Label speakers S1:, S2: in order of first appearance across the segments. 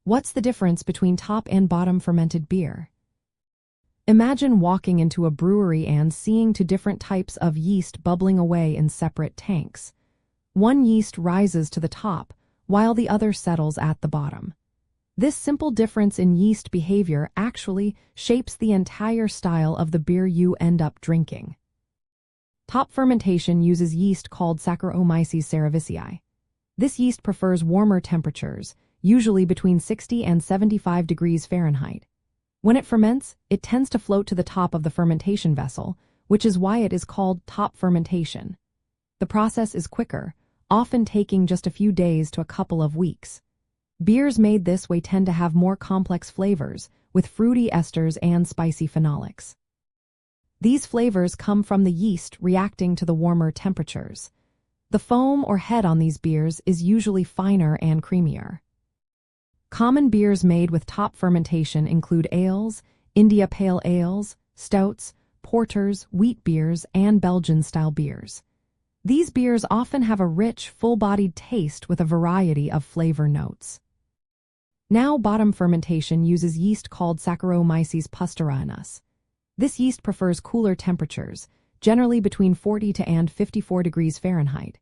S1: What's the difference between top and bottom fermented beer? Imagine walking into a brewery and seeing two different types of yeast bubbling away in separate tanks. One yeast rises to the top, while the other settles at the bottom. This simple difference in yeast behavior actually shapes the entire style of the beer you end up drinking. Top fermentation uses yeast called Saccharomyces cerevisiae. This yeast prefers warmer temperatures, usually between 60 and 75 degrees Fahrenheit. When it ferments, it tends to float to the top of the fermentation vessel, which is why it is called top fermentation. The process is quicker, often taking just a few days to a couple of weeks. Beers made this way tend to have more complex flavors, with fruity esters and spicy phenolics. These flavors come from the yeast reacting to the warmer temperatures. The foam or head on these beers is usually finer and creamier. Common beers made with top fermentation include ales, India Pale Ales, stouts, porters, wheat beers, and Belgian-style beers. These beers often have a rich, full-bodied taste with a variety of flavor notes. Now, bottom fermentation uses yeast called Saccharomyces pasteurianus. This yeast prefers cooler temperatures, generally between 40 and 54 degrees Fahrenheit.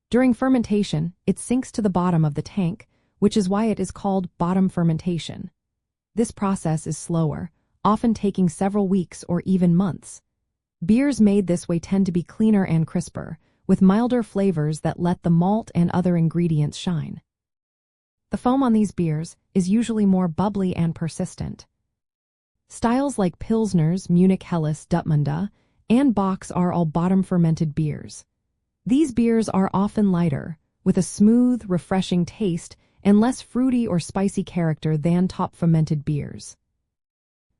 S1: During fermentation, it sinks to the bottom of the tank, which is why it is called bottom fermentation. This process is slower, often taking several weeks or even months. Beers made this way tend to be cleaner and crisper, with milder flavors that let the malt and other ingredients shine. The foam on these beers is usually more bubbly and persistent. Styles like Pilsners, Munich Helles, Dortmunder, and Bocks are all bottom-fermented beers. These beers are often lighter, with a smooth, refreshing taste and less fruity or spicy character than top-fermented beers.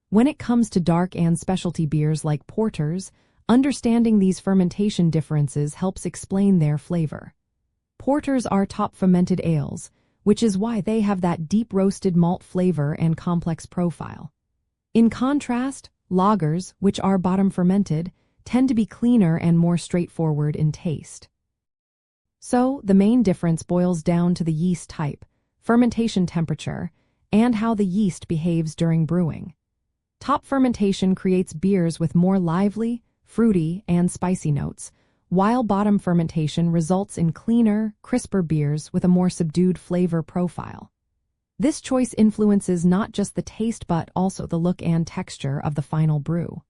S1: When it comes to dark and specialty beers like porters, understanding these fermentation differences helps explain their flavor. Porters are top-fermented ales, which is why they have that deep roasted malt flavor and complex profile. In contrast, lagers, which are bottom-fermented, tend to be cleaner and more straightforward in taste. So, the main difference boils down to the yeast type, fermentation temperature, and how the yeast behaves during brewing. Top fermentation creates beers with more lively, fruity, and spicy notes, while bottom fermentation results in cleaner, crisper beers with a more subdued flavor profile. This choice influences not just the taste but also the look and texture of the final brew.